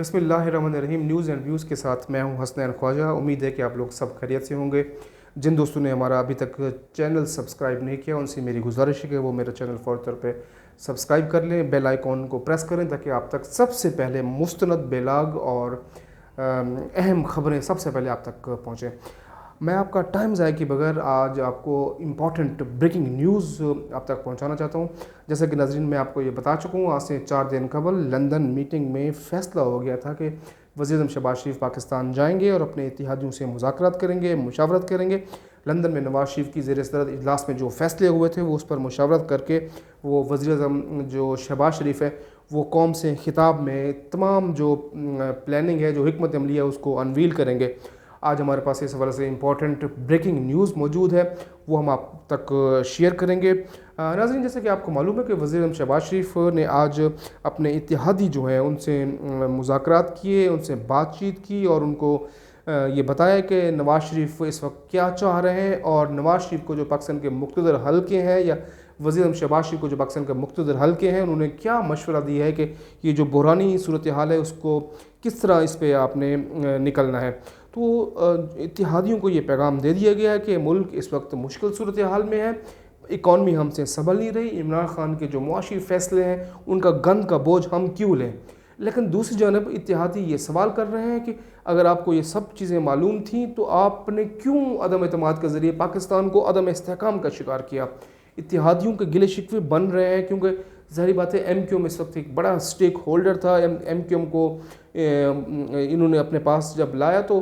बिस्मिल्लाहिर्रहमानिर्रहीम। News and views के साथ मैं हूं हसनैन ख्वाजा। उम्मीद है कि आप लोग सब खैरियत से होंगे। जिन दोस्तों ने हमारा अभी तक चैनल सब्सक्राइब नहीं किया उनसे मेरी गुजारिश है कि वो मेरा चैनल फ़ौरी तौर पे सब्सक्राइब कर लें, बेल आइकॉन को प्रेस करें ताकि आप तक सबसे पहले मुस्तनद बेलाग और अहम ख़बरें सबसे पहले आप तक पहुँचें। मैं आपका टाइम ज़ाया किए बगैर आज आपको इम्पॉर्टेंट ब्रेकिंग न्यूज़ आप तक पहुंचाना चाहता हूं। जैसे कि नाज़रीन मैं आपको ये बता चुका हूं, आज से 4 दिन कबल लंदन मीटिंग में फ़ैसला हो गया था कि वज़ीर-ए-आज़म शहबाज शरीफ पाकिस्तान जाएंगे और अपने इत्तेहादियों से मुज़ाकरात करेंगे, मुशावरत करेंगे। लंदन में नवाज़ शरीफ की ज़ेर-ए-सदर इजलास में जो फ़ैसले हुए थे वो उस पर मुशावरत करके वो वज़ीर-ए-आज़म जो शहबाज शरीफ है वो कौम से खिताब में तमाम जो प्लानिंग है, जो हिकमत अमली है उसको अनवील करेंगे। आज हमारे पास इस हवाले से इम्पॉर्टेंट ब्रेकिंग न्यूज़ मौजूद है, वो हम आप तक शेयर करेंगे। नाज़रीन, जैसे कि आपको मालूम है कि वज़ीर-ए-आज़म शहबाज शरीफ ने आज अपने इत्तेहादी जो हैं उनसे मुज़ाकरात किए, उनसे बातचीत की और उनको ये बताया कि नवाज़ शरीफ इस वक्त क्या चाह रहे हैं और नवाज़ शरीफ को जो पाकिस्तान के मुख्तलिफ हल्के हैं या वज़ीर-ए-आज़म शहबाज शरीफ को जो पाकिस्तान के मुख्तलिफ हल्के हैं उन्होंने क्या मशवरा दिया है कि ये जो बहरानी सूरत हाल है उसको किस तरह इस पर आपने निकलना है। तो इत्तेहादियों को ये पैगाम दे दिया गया है कि मुल्क इस वक्त मुश्किल सूरत हाल में है, इकॉनमी हमसे संभल नहीं रही, इमरान खान के जो मुआशी फ़ैसले हैं उनका गन का बोझ हम क्यों लें। लेकिन दूसरी जानब इत्तेहादी ये सवाल कर रहे हैं कि अगर आपको ये सब चीज़ें मालूम थी तो आपने क्यों अदम एतमाद के ज़रिए पाकिस्तान को अदम इस्तेहकाम का शिकार किया। इत्तेहादियों के गिले शिकवे बन रहे हैं क्योंकि ज़ाहिर बात है MQM इस वक्त एक बड़ा स्टेक होल्डर था। MQM को इन्होंने अपने पास जब लाया तो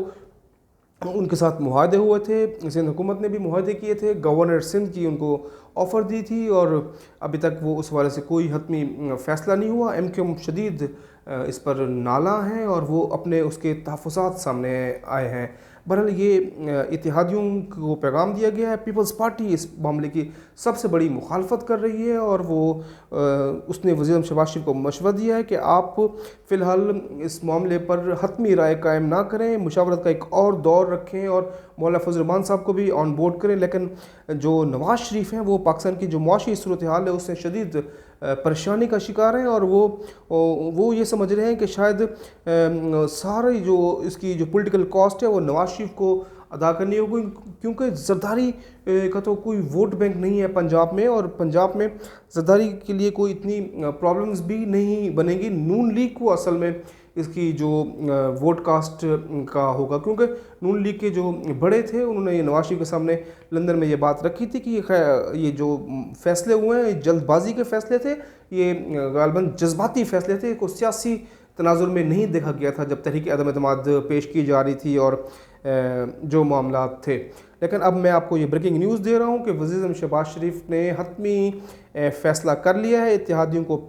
उनके साथ मुआहदे हुए थे, सिंध हुकूमत ने भी मुआहदे किए थे, गवर्नर सिंध की उनको ऑफ़र दी थी और अभी तक वो उस वाले से कोई हतमी फ़ैसला नहीं हुआ। MQM शदीद इस पर नाला हैं और वो अपने उसके तहफ़्फ़ुज़ात सामने आए हैं। बहरहाल ये इत्तेहादियों को पैगाम दिया गया है। पीपल्स पार्टी इस मामले की सबसे बड़ी मुखालफत कर रही है और वो उसने वज़ीर-ए-आज़म शहबाज शरीफ को मशवरा दिया है कि आप फ़िलहाल इस मामले पर हतमी राय कायम ना करें, मुशावरत का एक और दौर रखें और मौलाना फजल रहमान साहब को भी ऑन बोर्ड करें। लेकिन जो नवाज़ शरीफ हैं वो पाकिस्तान की जो मुआशी सूरत हाल है उससे शदीद परेशानी का शिकार हैं और वो ये समझ रहे हैं कि शायद सारी जो इसकी जो पॉलिटिकल कॉस्ट है वो नवाज़ शरीफ को अदा करनी होगी, क्योंकि ज़रदारी का तो कोई वोट बैंक नहीं है पंजाब में और पंजाब में ज़रदारी के लिए कोई इतनी प्रॉब्लम्स भी नहीं बनेगी। नून लीग को असल में इसकी जो वोट कास्ट का होगा, क्योंकि नून लीग के जो बड़े थे उन्होंने ये नवाज़ शरीफ के सामने लंदन में ये बात रखी थी कि ये जो फ़ैसले हुए हैं ये जल्दबाजी के फ़ैसले थे, ये गालबन जज्बाती फ़ैसले थे, को सियासी तनाजुर में नहीं देखा गया था जब तहरीक अदम एतमाद पेश की जा रही थी और जो मामला थे। लेकिन अब मैं आपको ये ब्रेकिंग न्यूज़ दे रहा हूँ कि वज़ीर-ए-आज़म शहबाज शरीफ ने हतमी फ़ैसला कर लिया है। इत्तेहादियों को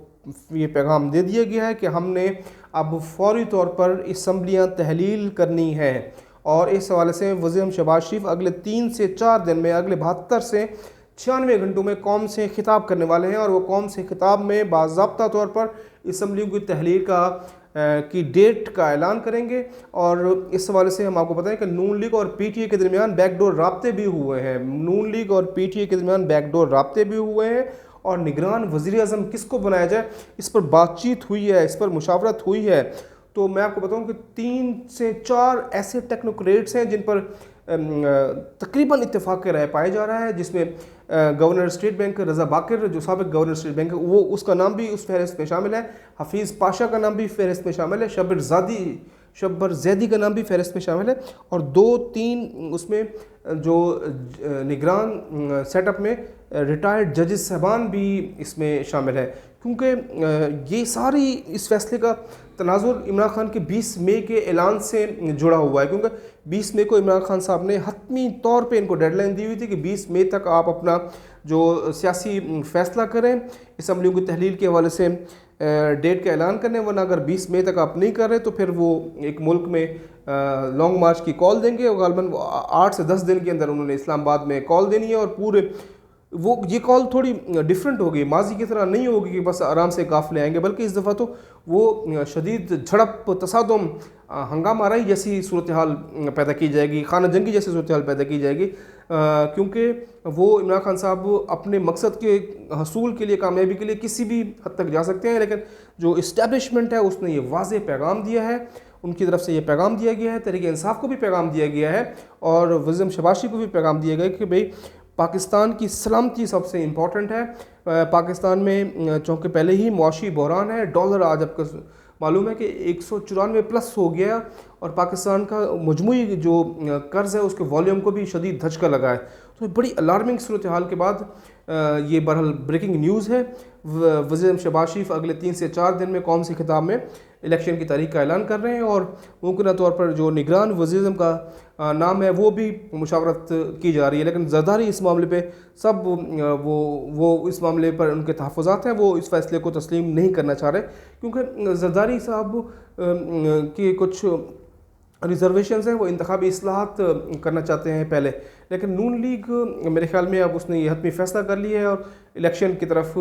ये पैगाम दे दिया गया है कि हमने अब फौरी तौर पर असम्बलियाँ तहलील करनी है और इस हवाले से वज़ीर-ए-आज़म शहबाज शरीफ अगले 3 से 4 दिन में, अगले 72 से 96 घंटों में कौम से खिताब करने वाले हैं और वो कौम से खिताब में बाज़ाब्ता तौर पर असम्बलियों की तहलील की डेट का ऐलान करेंगे। और इस हवाले से हम आपको बताएं कि नून लीग और PTA के दरमियान बैकडोर राब्ते भी हुए हैं। नून लीग और PTA के दरमियान बैकडोर राब्ते भी हुए हैं और निगरान वज़ीर-ए-आज़म किसको बनाया जाए इस पर बातचीत हुई है, इस पर मुशावरत हुई है। तो मैं आपको बताऊं कि 3 से 4 ऐसे टेक्नोक्रेट्स हैं जिन पर तकरीबन इत्तेफाक राय पाया जा रहा है, जिसमें गवर्नर स्टेट बैंक रज़ा बाकर जो साबिक़ गवर्नर स्टेट बैंक वो उसका नाम भी उस फहरिस्त में शामिल है, हफीज़ पाशा का नाम भी फहरिस्त में शामिल है, शब्बर ज़ैदी का नाम भी फहरिस्त में शामिल है और 2-3 उसमें जो निगरान सेटअप में रिटायर्ड जजेस साहबान भी इसमें शामिल है, क्योंकि ये सारी इस फैसले का तनाजुर इमरान खान के 20 मई के ऐलान से जुड़ा हुआ है। क्योंकि 20 मई को इमरान खान साहब ने हतमी तौर पे इनको डेडलाइन दी हुई थी कि 20 मई तक आप अपना जो सियासी फ़ैसला करें, असम्बलियों की तहलील के हवाले से डेट का ऐलान करने, वरना अगर 20 मई तक आप नहीं कर रहे तो फिर वो एक मुल्क में लॉन्ग मार्च की कॉल देंगे और गालबन 8 से 10 दिन के अंदर उन्होंने इस्लामाबाद में कॉल देनी है और पूरे वो ये कॉल थोड़ी डिफरेंट होगी, माजी की तरह नहीं होगी कि बस आराम से काफ़िले आएंगे, बल्कि इस दफ़ा तो वो शदीद झड़प तसादम ہنگامہ آرائی جیسی صورتحال پیدا کی جائے گی، خانہ جنگی جیسی صورتحال پیدا کی جائے گی، کیونکہ وہ عمران خان صاحب اپنے مقصد کے حصول کے لیے، کامیابی کے لیے کسی بھی حد تک جا سکتے ہیں، لیکن جو اسٹیبلشمنٹ ہے اس نے یہ واضح پیغام دیا ہے، ان کی طرف سے یہ پیغام دیا گیا ہے، تحریک انصاف کو بھی پیغام دیا گیا ہے اور وزیر شباشی کو بھی پیغام دیا گیا کہ بھئی پاکستان کی سلامتی سب سے امپورٹنٹ ہے۔ پاکستان میں چونکہ پہلے ہی معاشی بحران ہے، ڈالر آج آپ کو معلوم ہے کہ 194 پلس ہو گیا، اور پاکستان کا مجموعی جو قرض ہے اس کے والیوم کو بھی شدید دھچکا لگا ہے۔ تو بڑی الارمنگ صورتحال کے بعد یہ بہرحال بریکنگ نیوز ہے، وزیر شباشی اگلے 3 سے 4 دن میں قوم سے خطاب میں الیکشن کی تاریخ کا اعلان کر رہے ہیں، اور ممکنہ طور پر جو نگران وزیر اعظم کا نام ہے وہ بھی مشاورت کی جا رہی ہے، لیکن زرداری اس معاملے پہ سب وہ اس معاملے پر ان کے تحفظات ہیں، وہ اس فیصلے کو تسلیم نہیں کرنا چاہ رہے، کیونکہ زرداری صاحب کی کچھ ریزرویشنز ہیں، وہ انتخابی اصلاحات کرنا چاہتے ہیں پہلے، لیکن نون لیگ میرے خیال میں اب اس نے یہ حتمی فیصلہ کر لیا ہے اور الیکشن کی طرف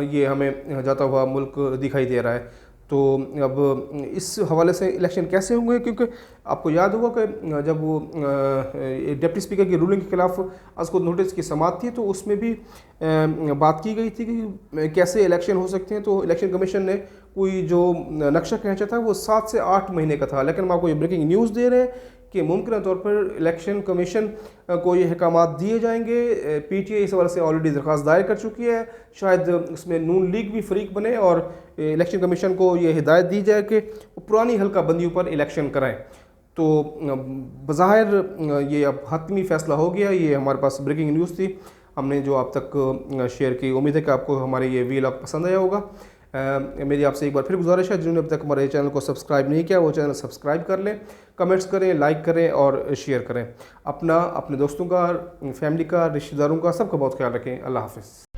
یہ ہمیں جاتا ہوا ملک دکھائی دے رہا ہے۔ تو اب اس حوالے سے الیکشن کیسے ہوں گے، کیونکہ آپ کو یاد ہوگا کہ جب وہ ڈپٹی اسپیکر کی رولنگ کے خلاف از خود نوٹس کی سماعت تھی تو اس میں بھی بات کی گئی تھی کہ کیسے الیکشن ہو سکتے ہیں، تو الیکشن کمیشن نے کوئی جو نقشہ کھینچا تھا وہ 7 سے 8 مہینے کا تھا، لیکن ہم آپ کو یہ بریکنگ نیوز دے رہے ہیں کہ ممکنہ طور پر الیکشن کمیشن کو یہ احکامات دیے جائیں گے۔ پی ٹی آئی اس حوالے سے آلریڈی درخواست دائر کر چکی ہے، شاید اس میں نون لیگ بھی فریق بنے اور الیکشن کمیشن کو یہ ہدایت دی جائے کہ وہ پرانی حلقہ بندیوں پر الیکشن کرائیں۔ تو بظاہر یہ اب حتمی فیصلہ ہو گیا، یہ ہمارے پاس بریکنگ نیوز تھی، ہم نے جو آپ تک شیئر کی۔ امید ہے کہ آپ کو ہمارے یہ ویلاگ پسند آیا ہوگا۔ میری آپ سے ایک بار پھر گزارش ہے، جنہوں نے اب تک ہمارے چینل کو سبسکرائب نہیں کیا وہ چینل سبسکرائب کر لیں، کمنٹس کریں، لائک کریں اور شیئر کریں۔ اپنا، اپنے دوستوں کا، فیملی کا، رشتہ داروں کا، سب کا بہت خیال رکھیں۔ اللہ حافظ۔